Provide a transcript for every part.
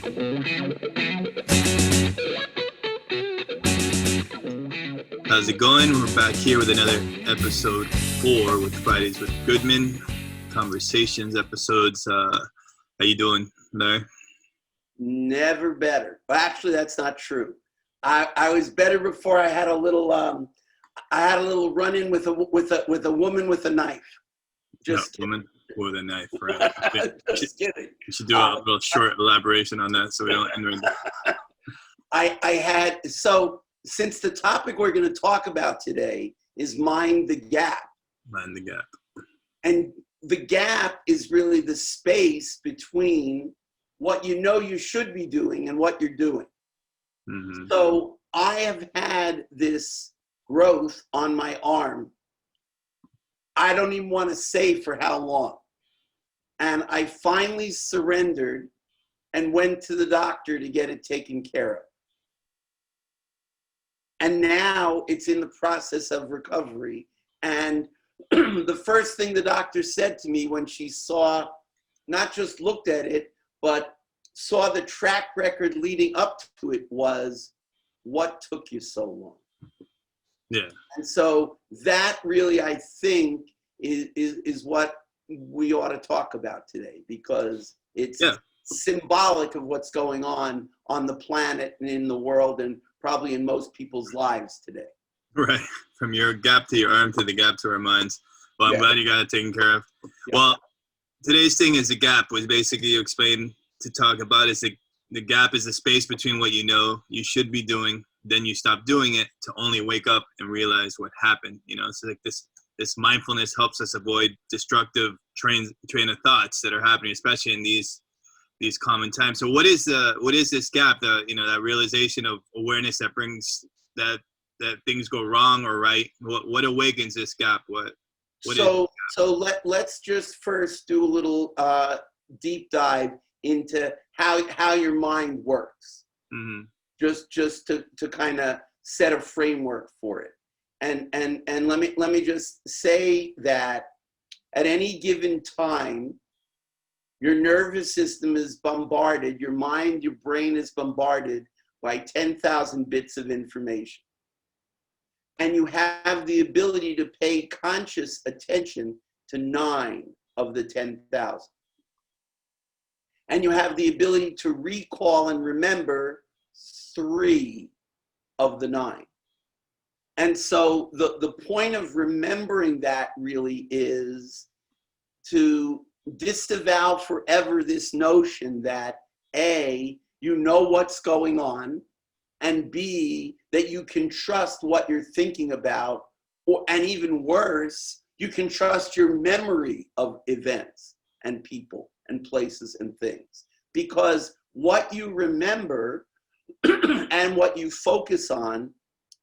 How's it going? We're back here with another episode 4 with Fridays with Goodman Conversations episodes. How you doing, Larry? Never better. Well, actually, that's not true. I was better before I had a little run-in with a woman with a knife. Just woman with a knife, right? Just kidding. We should do a little short elaboration on that so we don't end with So since the topic we're going to talk about today is mind the gap. Mind the gap. And the gap is really the space between what you know you should be doing and what you're doing. Mm-hmm. So I have had this growth on my arm. I don't even want to say for how long. And I finally surrendered and went to the doctor to get it taken care of. And now it's in the process of recovery. And the first thing the doctor said to me when she saw, not just looked at it, but saw the track record leading up to it was, what took you so long? Yeah. And so that really, I think, is what we ought to talk about today, because it's symbolic of what's going on the planet and in the world and probably in most people's lives today. Right. From your gap to your arm to the gap to our minds. Well, I'm glad you got it taken care of. Yeah. Well, today's thing is the gap was basically you explained to talk about is the gap is the space between what you know you should be doing, then you stop doing it to only wake up and realize what happened. You know, it's like this mindfulness helps us avoid destructive train of thoughts that are happening, especially in these common times. So what is this gap? That realization of awareness that brings that things go wrong or right. What awakens this gap? Let's just first do a little deep dive into how your mind works. Mm-hmm. Just to kind of set a framework for it. And let me just say that at any given time, your nervous system is bombarded, your mind, your brain is bombarded by 10,000 bits of information. And you have the ability to pay conscious attention to 9 of the 10,000. And you have the ability to recall and remember 3 of the 9. And so the point of remembering that really is to disavow forever this notion that A, you know what's going on, and B, that you can trust what you're thinking about, and even worse, you can trust your memory of events and people and places and things. Because what you remember and what you focus on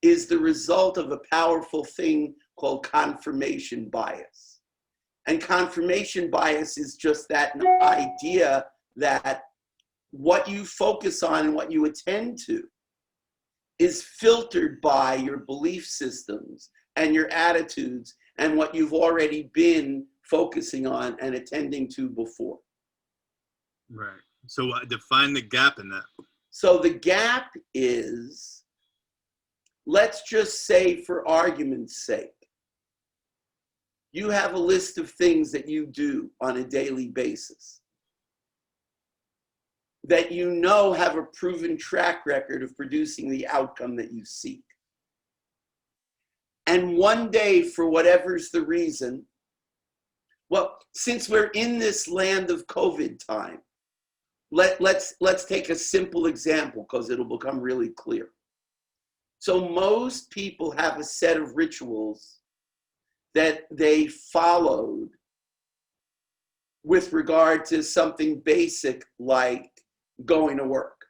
is the result of a powerful thing called confirmation bias. And confirmation bias is just that idea that what you focus on and what you attend to is filtered by your belief systems and your attitudes and what you've already been focusing on and attending to before. Right. So define the gap in that. So the gap is, let's just say for argument's sake, you have a list of things that you do on a daily basis that you know have a proven track record of producing the outcome that you seek. And one day, for whatever's the reason, well, since we're in this land of COVID time, let's take a simple example because it'll become really clear. So most people have a set of rituals that they followed with regard to something basic like going to work.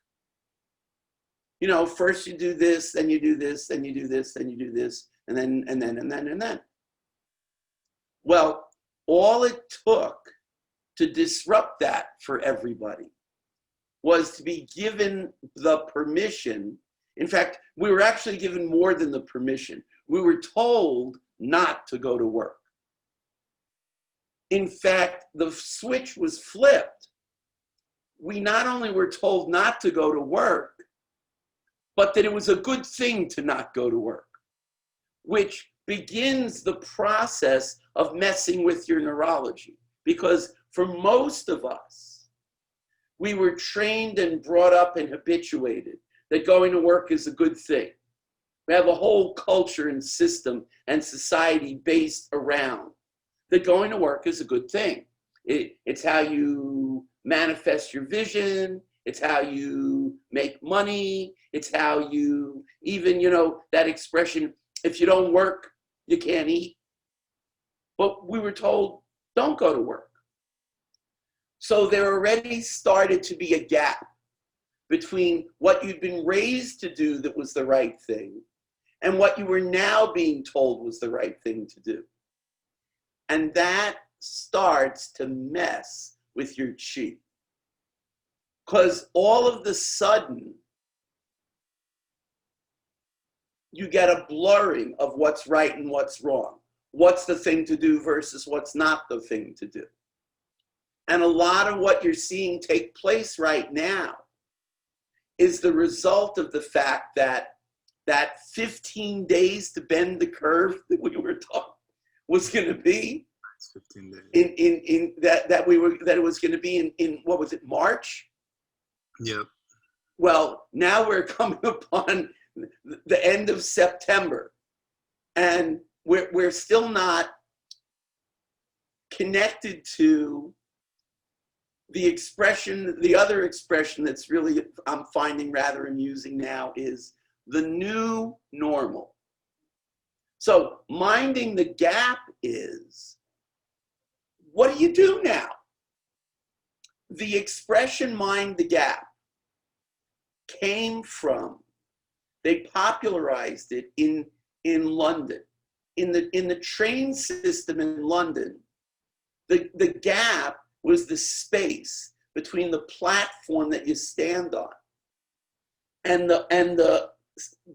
You know, first you do this, then you do this, then you do this, then you do this, and then. Well, all it took to disrupt that for everybody was to be given the permission. In fact, we were actually given more than the permission. We were told not to go to work. In fact, the switch was flipped. we not only were told not to go to work, but that it was a good thing to not go to work, which begins the process of messing with your neurology. Because for most of us, we were trained and brought up and habituated that going to work is a good thing. We have a whole culture and system and society based around that going to work is a good thing. It's how you manifest your vision. It's how you make money. It's how you even, that expression, if you don't work, you can't eat. But we were told, don't go to work. So there already started to be a gap between what you'd been raised to do that was the right thing and what you were now being told was the right thing to do. And that starts to mess with your chi. Because all of the sudden, you get a blurring of what's right and what's wrong. What's the thing to do versus what's not the thing to do. And a lot of what you're seeing take place right now is the result of the fact that 15 days to bend the curve that we were taught was going to be 15 days. That it was going to be in what was it, March? Yep. Well, now we're coming upon the end of September, and we're still not connected to the expression. The other expression that's really I'm finding rather amusing now is the new normal. So minding the gap is, what do you do now? The expression mind the gap came from, they popularized it in London. In the train system in London, the gap was the space between the platform that you stand on and the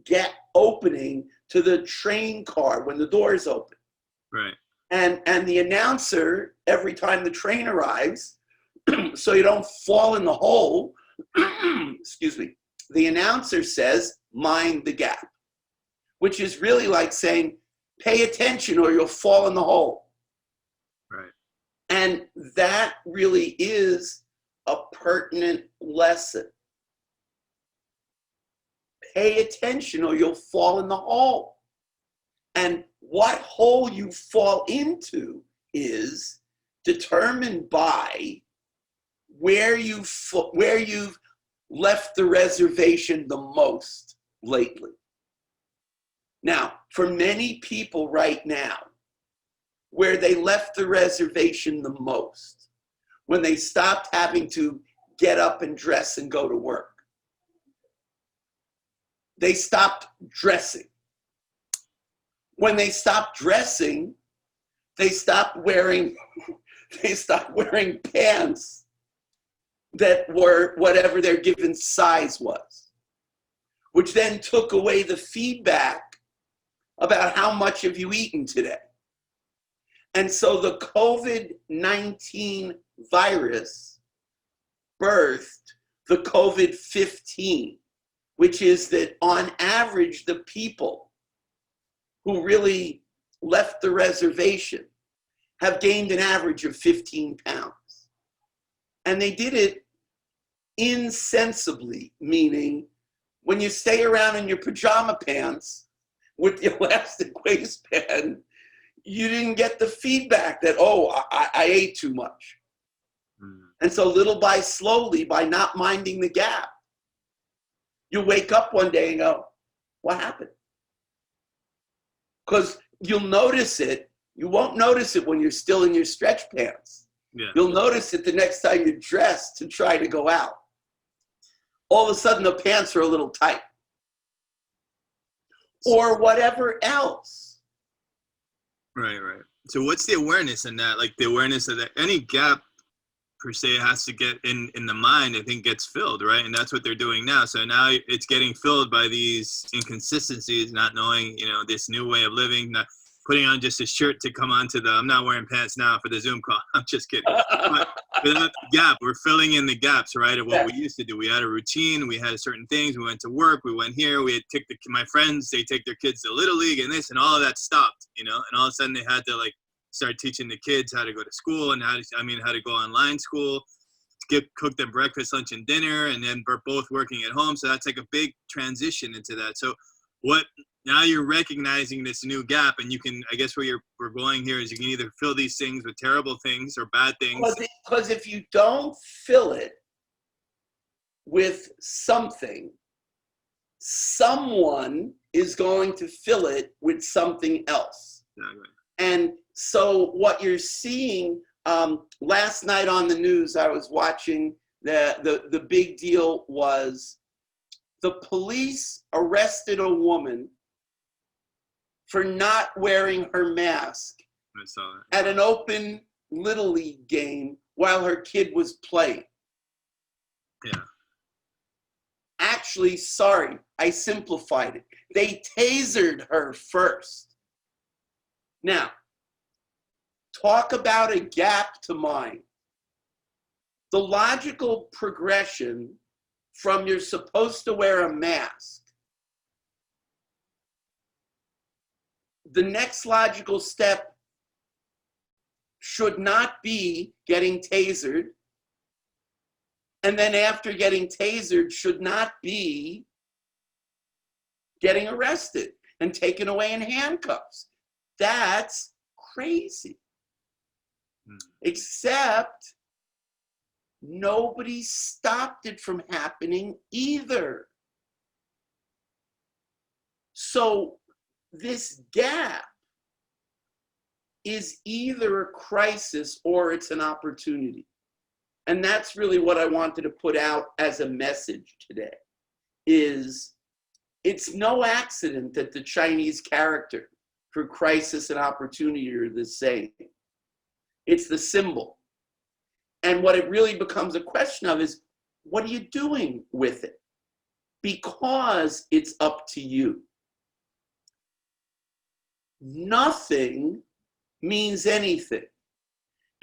gap opening to the train car when the doors open. Right. And the announcer, every time the train arrives, so you don't fall in the hole, excuse me, the announcer says, mind the gap, which is really like saying, pay attention or you'll fall in the hole. Right. And that really is a pertinent lesson. Pay attention or you'll fall in the hole. And what hole you fall into is determined by where you've left the reservation the most lately. Now, for many people right now, where they left the reservation the most, when they stopped having to get up and dress and go to work, they stopped dressing. When they stopped dressing, they stopped wearing pants that were whatever their given size was, which then took away the feedback about how much have you eaten today. And so the COVID-19 virus birthed the COVID-15, which is that on average, the people who really left the reservation have gained an average of 15 pounds. And they did it insensibly, meaning when you stay around in your pajama pants with the elastic waistband, you didn't get the feedback that, oh, I ate too much. Mm. And so little by slowly, by not minding the gap, you wake up one day and go, what happened? Because you'll notice it. You won't notice it when you're still in your stretch pants. Yeah. You'll notice it the next time you dress to try to go out. All of a sudden, the pants are a little tight. Or whatever else. Right. So what's the awareness in that? Like the awareness of that any gap per se has to get in the mind, I think gets filled, right? And that's what they're doing now. So now it's getting filled by these inconsistencies, not knowing, this new way of living. putting on just a shirt to come onto I'm not wearing pants now for the Zoom call. I'm just kidding. But without the gap, we're filling in the gaps, right, of what we used to do. We had a routine. We had certain things. We went to work. We went here. We had my friends, they take their kids to Little League and this, and all of that stopped, and all of a sudden they had to start teaching the kids how to go to school and how to go online school, cook them breakfast, lunch, and dinner, and then we're both working at home. So that's a big transition into that. So now you're recognizing this new gap, and you can, I guess where we're going here is you can either fill these things with terrible things or bad things. Because if you don't fill it with something, someone is going to fill it with something else. Exactly. And so what you're seeing, last night on the news, I was watching the big deal was the police arrested a woman for not wearing her mask at an open Little League game while her kid was playing. Yeah. Actually, sorry, I simplified it. They tasered her first. Now, talk about a gap to mind. The logical progression from you're supposed to wear a mask, the next logical step should not be getting tasered. And then after getting tasered should not be getting arrested and taken away in handcuffs. That's crazy. Except nobody stopped it from happening either. So this gap is either a crisis or it's an opportunity. And that's really what I wanted to put out as a message today, is it's no accident that the Chinese character for crisis and opportunity are the same. It's the symbol. And what it really becomes a question of is, what are you doing with it? Because it's up to you. Nothing means anything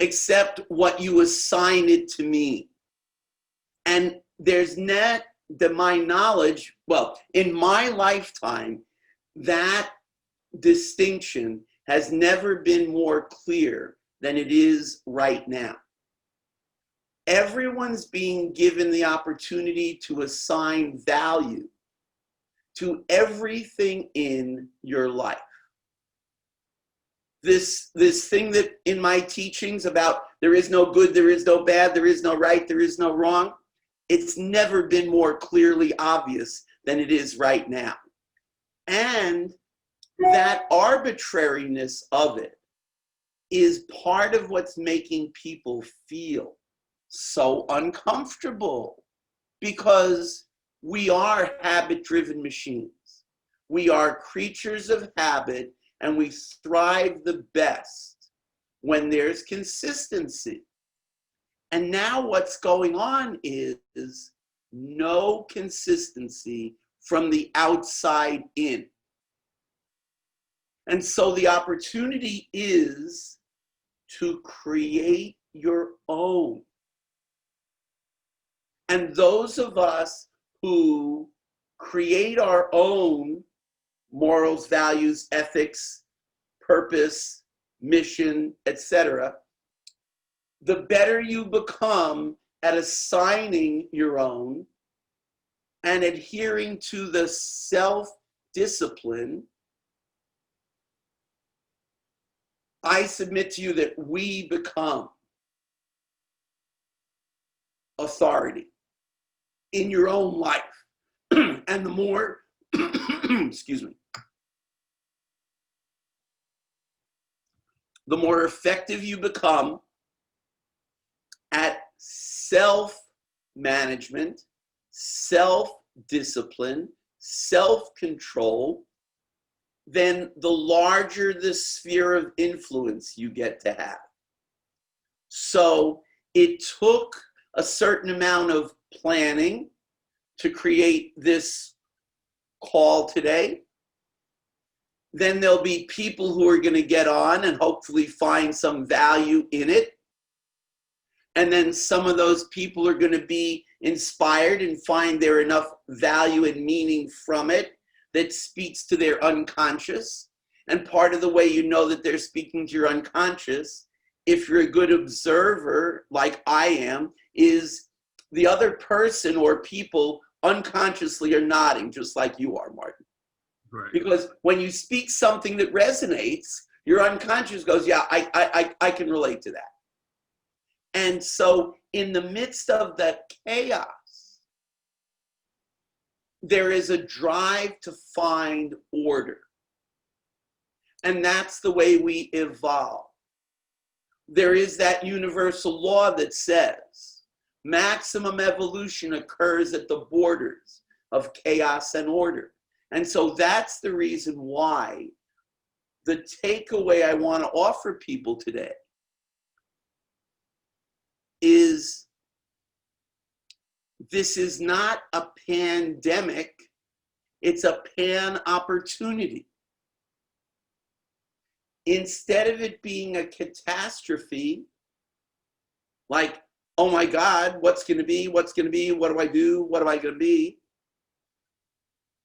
except what you assign it to mean. And there's not, to my knowledge, well, in my lifetime, that distinction has never been more clear than it is right now. Everyone's being given the opportunity to assign value to everything in your life. This thing that in my teachings about there is no good, there is no bad, there is no right, there is no wrong, it's never been more clearly obvious than it is right now. And that arbitrariness of it is part of what's making people feel so uncomfortable, because we are habit-driven machines. We are creatures of habit, and we thrive the best when there's consistency. And now what's going on is no consistency from the outside in. And so the opportunity is to create your own. And those of us who create our own morals, values, ethics, purpose, mission, etc., the better you become at assigning your own and adhering to the self-discipline, I submit to you that we become authority in your own life. And the more, excuse me, the more effective you become at self-management, self-discipline, self-control, then the larger the sphere of influence you get to have. So it took a certain amount of planning to create this call today. Then there'll be people who are going to get on and hopefully find some value in it. And then some of those people are going to be inspired and find there enough value and meaning from it that speaks to their unconscious. And part of the way you know that they're speaking to your unconscious, if you're a good observer like I am, is the other person or people unconsciously are nodding just like you are, Martin. Right. Because when you speak something that resonates, your unconscious goes, yeah, I can relate to that. And so in the midst of that chaos, there is a drive to find order. And that's the way we evolve. There is that universal law that says maximum evolution occurs at the borders of chaos and order. And so that's the reason why the takeaway I want to offer people today is this is not a pandemic, it's a pan opportunity. Instead of it being a catastrophe, like, oh my God, what's going to be, what do I do, what am I going to be?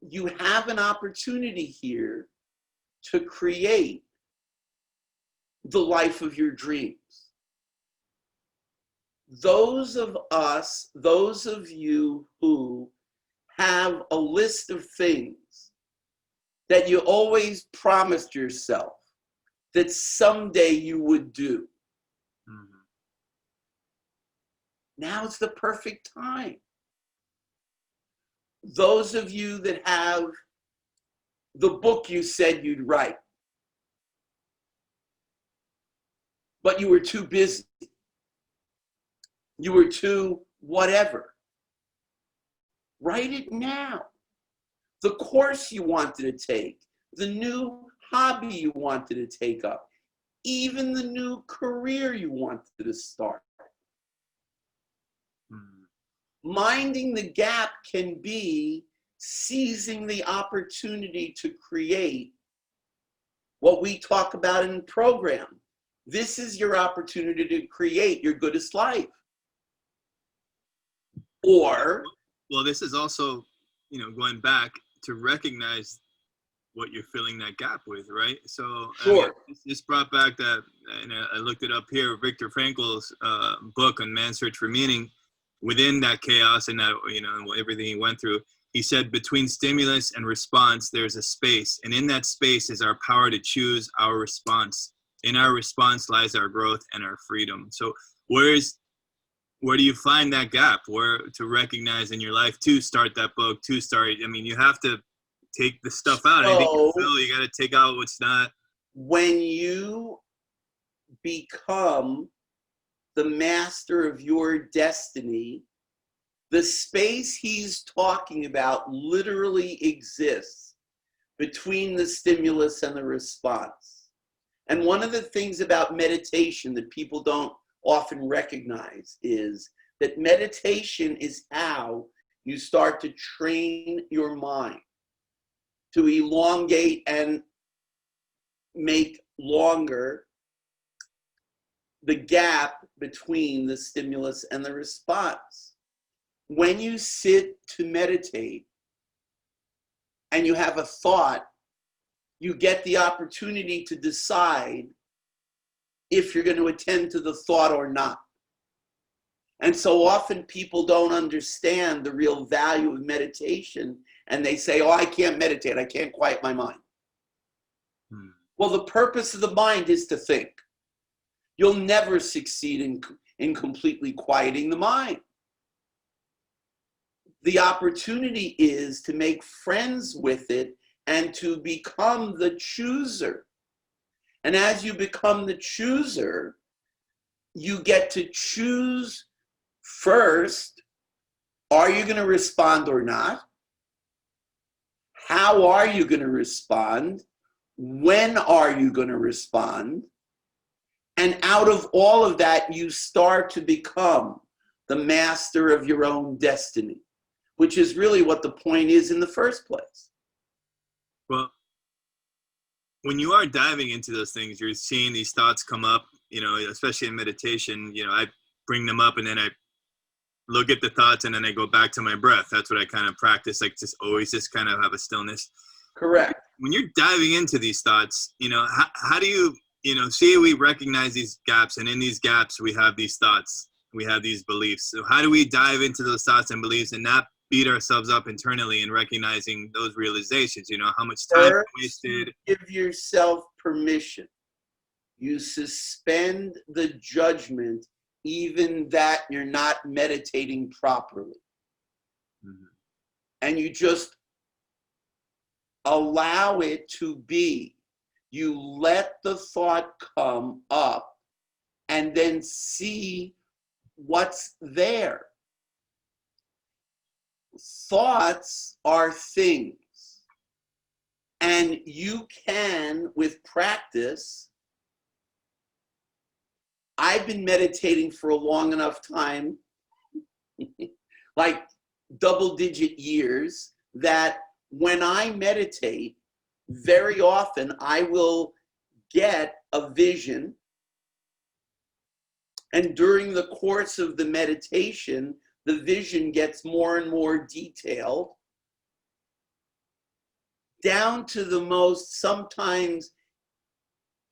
You have an opportunity here to create the life of your dreams. Those of us, those of you who have a list of things that you always promised yourself that someday you would do. Mm-hmm. Now's the perfect time. Those of you that have the book you said you'd write, but you were too busy. You were too whatever. Write it now. The course you wanted to take, the new hobby you wanted to take up, even the new career you wanted to start. Minding the gap can be seizing the opportunity to create what we talk about in the program. This is your opportunity to create your goodest life. Or, well, this is also, going back to recognize what you're filling that gap with, right? So sure. This brought back that, and I looked it up here, Viktor Frankl's book on Man's Search for Meaning. Within that chaos and that, everything he went through, he said between stimulus and response, there's a space. And in that space is our power to choose our response. In our response lies our growth and our freedom. So where do you find that gap? Where to recognize in your life to start that book, you have to take the stuff out. I think you got to take out what's not. When you become the master of your destiny, the space he's talking about literally exists between the stimulus and the response. And one of the things about meditation that people don't often recognize is that meditation is how you start to train your mind to elongate and make longer the gap between the stimulus and the response. When you sit to meditate and you have a thought, you get the opportunity to decide if you're going to attend to the thought or not. And so often people don't understand the real value of meditation, and they say, oh, I can't meditate, I can't quiet my mind. Well, the purpose of the mind is to think. You'll never succeed in completely quieting the mind. The opportunity is to make friends with it and to become the chooser. And as you become the chooser, you get to choose first, are you going to respond or not? How are you going to respond? When are you going to respond? And out of all of that, you start to become the master of your own destiny, which is really what the point is in the first place. Well, when you are diving into those things, you're seeing these thoughts come up, especially in meditation. I bring them up and then I look at the thoughts and then I go back to my breath. That's what I kind of practice, like just always just kind of have a stillness. Correct. When you're diving into these thoughts, how do you, see we recognize these gaps, and in these gaps we have these thoughts, we have these beliefs. So how do we dive into those thoughts and beliefs and not beat ourselves up internally and recognizing those realizations? How much time wasted. Give yourself permission. You suspend the judgment, even that you're not meditating properly. Mm-hmm. And you just allow it to be. You let the thought come up and then see what's there. Thoughts are things. And you can, with practice, I've been meditating for a long enough time, like double-digit years, that when I meditate, very often I will get a vision, and during the course of the meditation, the vision gets more and more detailed, down to the most sometimes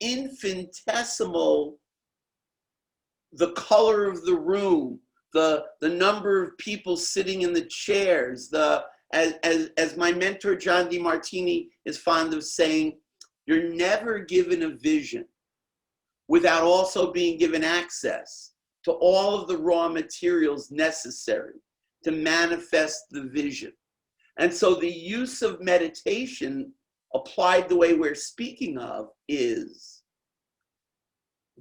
infinitesimal, the color of the room, the number of people sitting in the chairs, as my mentor John DeMartini is fond of saying, you're never given a vision without also being given access to all of the raw materials necessary to manifest the vision. And so the use of meditation applied the way we're speaking of is,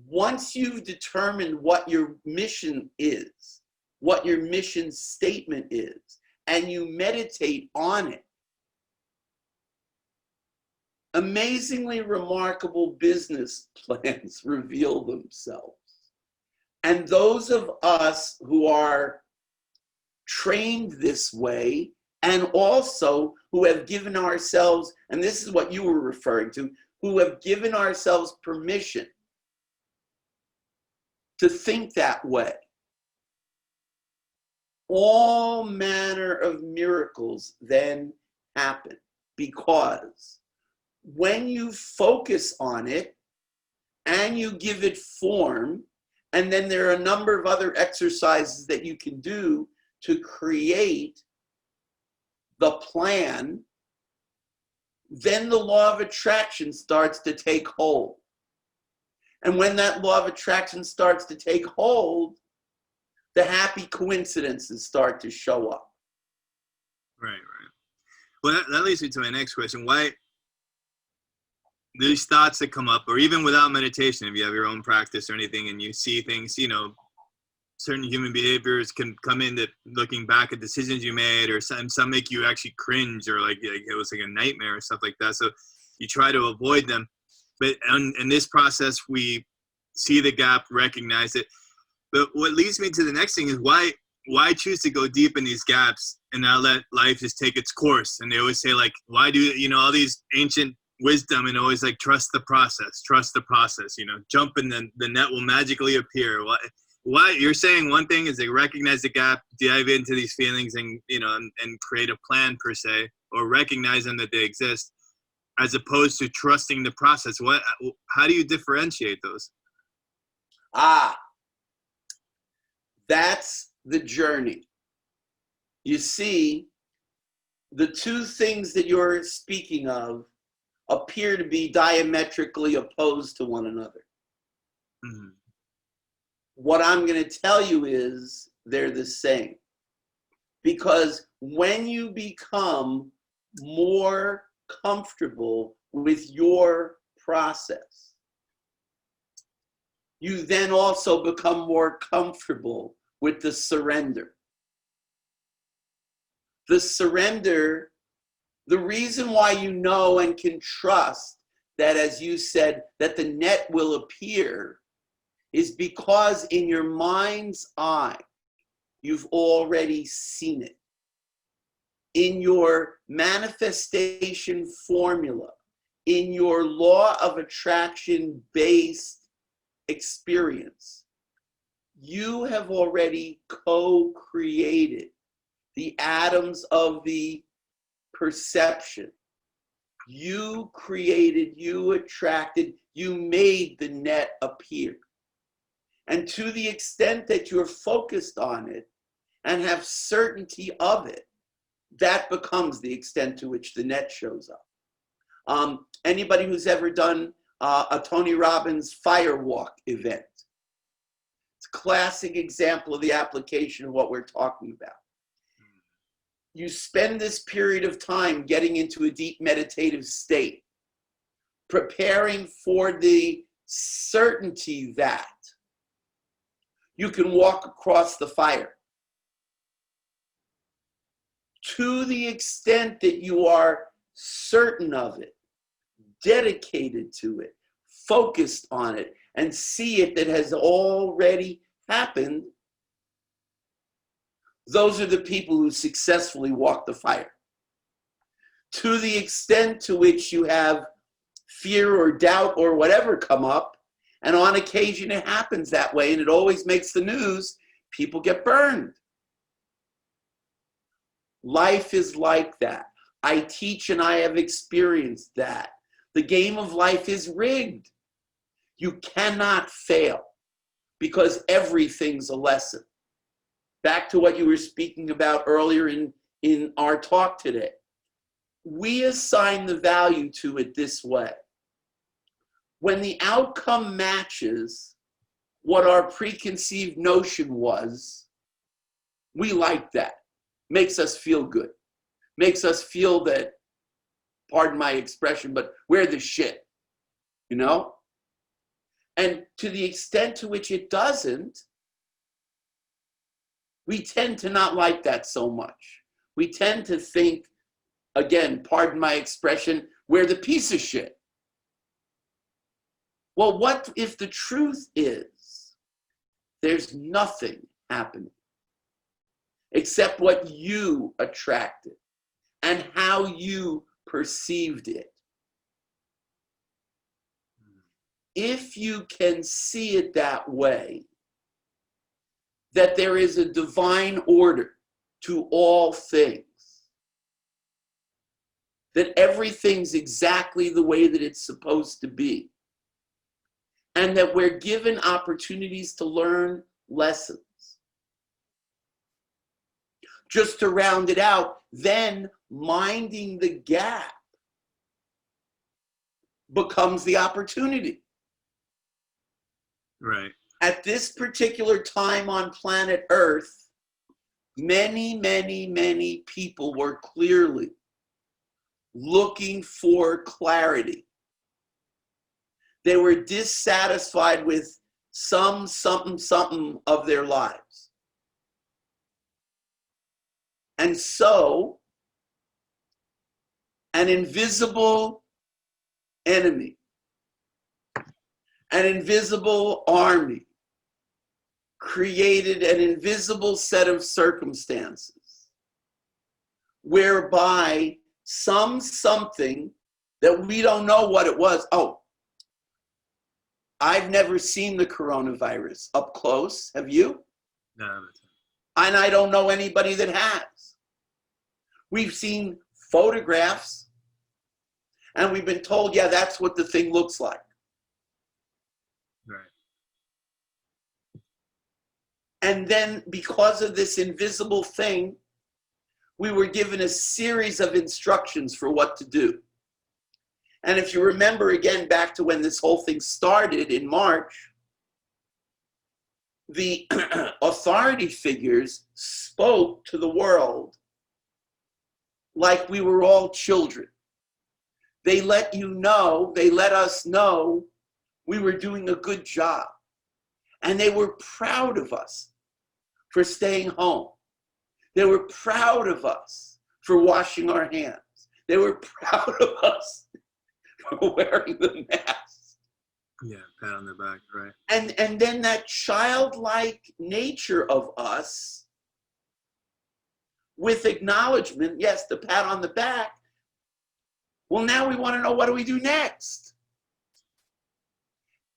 once you've determined what your mission is, what your mission statement is, and you meditate on it, amazingly remarkable business plans reveal themselves. And those of us who are trained this way, and also who have given ourselves, and this is what you were referring to, who have given ourselves permission to think that way, all manner of miracles then happen, because when you focus on it and you give it form, and then there are a number of other exercises that you can do to create the plan, then the law of attraction starts to take hold. And when that law of attraction starts to take hold, the happy coincidences start to show up. Right. Well, that leads me to my next question. Why these thoughts that come up, or even without meditation, if you have your own practice or anything and you see things, certain human behaviors can come into looking back at decisions you made, or some make you actually cringe, or like it was like a nightmare or stuff like that. So you try to avoid them. But in this process, we see the gap, recognize it. But what leads me to the next thing is why choose to go deep in these gaps and not let life just take its course? And they always say, like, why do, all these ancient wisdom, and always like, trust the process, jump and then the net will magically appear. Why you're saying one thing is they recognize the gap, dive into these feelings, and and create a plan per se, or recognize them that they exist, as opposed to trusting the process. How do you differentiate those? That's the journey. You see, the two things that you're speaking of appear to be diametrically opposed to one another. Mm-hmm. What I'm going to tell you is they're the same. Because when you become more comfortable with your process, you then also become more comfortable with the surrender. The surrender, the reason why you know and can trust that, as you said, that the net will appear, is because in your mind's eye, you've already seen it. In your manifestation formula, in your law of attraction based experience, you have already co-created the atoms of the perception. You created, you attracted, you made the net appear. And to the extent that you're focused on it and have certainty of it, that becomes the extent to which the net shows up. Anybody who's ever done a Tony Robbins firewalk event, it's a classic example of the application of what we're talking about. You spend this period of time getting into a deep meditative state, preparing for the certainty that you can walk across the fire. To the extent that you are certain of it, dedicated to it, focused on it, and see it that has already happened, those are the people who successfully walk the fire. To the extent to which you have fear or doubt or whatever come up, and on occasion it happens that way, and it always makes the news, people get burned. Life is like that. I teach and I have experienced that. The game of life is rigged. You cannot fail because everything's a lesson. Back to what you were speaking about earlier in our talk today. We assign the value to it this way. When the outcome matches what our preconceived notion was, we like that. Makes us feel good. Makes us feel that, pardon my expression, but we're the shit, you know? And to the extent to which it doesn't, we tend to not like that so much. We tend to think, again, pardon my expression, we're the piece of shit. Well, what if the truth is there's nothing happening except what you attracted and how you perceived it? If you can see it that way, that there is a divine order to all things, that everything's exactly the way that it's supposed to be, and that we're given opportunities to learn lessons. Just to round it out, then minding the gap becomes the opportunity. Right. At this particular time on planet Earth, many, many, many people were clearly looking for clarity. They were dissatisfied with something of their lives. And so, an invisible enemy, an invisible army, created an invisible set of circumstances whereby something that we don't know what it was. Oh, I've never seen the coronavirus up close. Have you? No. And I don't know anybody that has. We've seen photographs and we've been told, yeah, that's what the thing looks like. Right. And then because of this invisible thing, we were given a series of instructions for what to do. And if you remember, again, back to when this whole thing started in March, the authority figures spoke to the world like we were all children. They let us know we were doing a good job. And they were proud of us for staying home. They were proud of us for washing our hands. They were proud of us for wearing the mask. Yeah, pat on the back, right. And then that childlike nature of us, with acknowledgement, yes, the pat on the back, Well, now we want to know, what do we do next?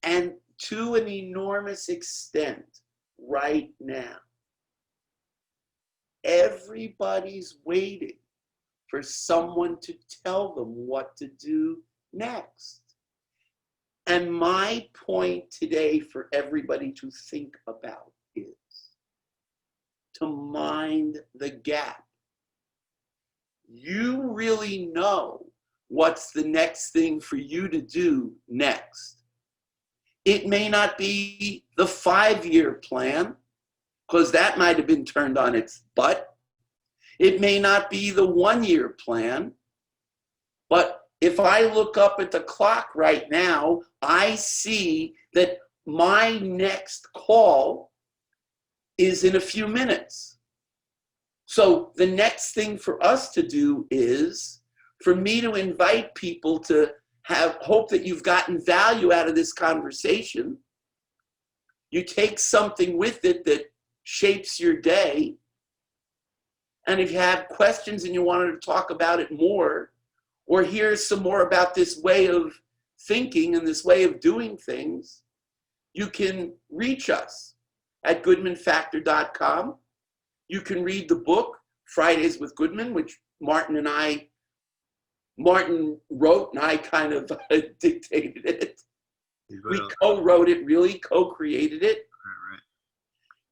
And to an enormous extent, right now, everybody's waiting for someone to tell them what to do next. And my point today for everybody to think about is to mind the gap. You really know what's the next thing for you to do next. It may not be the 5-year plan, because that might have been turned on its butt. It may not be the 1-year plan, but if I look up at the clock right now, I see that my next call is in a few minutes. So the next thing for us to do is for me to invite people to hope that you've gotten value out of this conversation. You take something with it that shapes your day. And if you have questions and you wanted to talk about it more, or hear some more about this way of thinking and this way of doing things, you can reach us at goodmanfactor.com. You can read the book, Fridays with Goodman, which Martin wrote and I kind of dictated it. We co-wrote it, really co-created it. Right.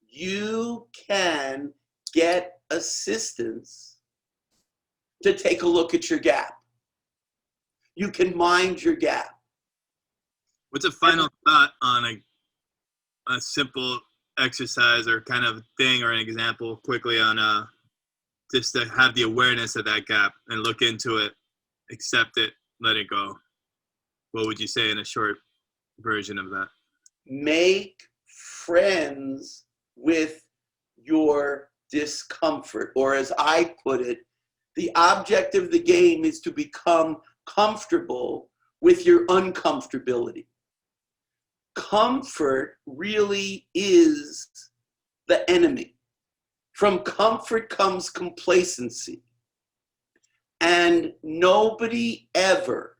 You can get assistance to take a look at your gap. You can mind your gap. What's a final thought on a simple exercise or kind of thing or an example quickly on just to have the awareness of that gap and look into it, accept it, let it go? What would you say in a short version of that? Make friends with your discomfort, or as I put it, the object of the game is to become comfortable with your uncomfortability. Comfort really is the enemy. From comfort comes complacency. And nobody ever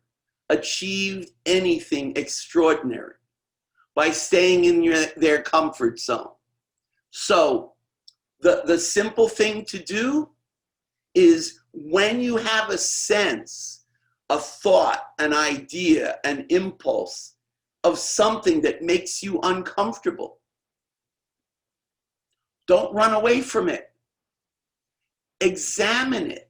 achieved anything extraordinary by staying in their comfort zone. So the simple thing to do is, when you have a sense, a thought, an idea, an impulse of something that makes you uncomfortable, don't run away from it. Examine it.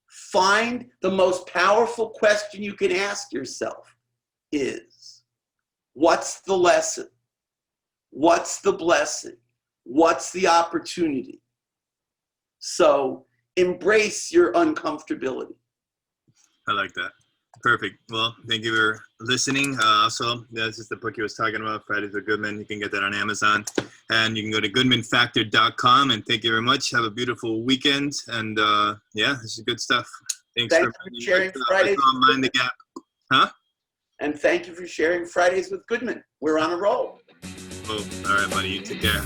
Find the most powerful question you can ask yourself is, what's the lesson? What's the blessing? What's the opportunity? So embrace your uncomfortability. I like that. Perfect. Well, thank you for listening. Also, this is the book he was talking about, Fridays with Goodman. You can get that on Amazon. And you can go to goodmanfactor.com. And thank you very much. Have a beautiful weekend. And yeah, this is good stuff. Thanks for sharing Fridays. Mind the gap. Huh? And thank you for sharing Fridays with Goodman. We're on a roll. Oh, all right, buddy. You take care.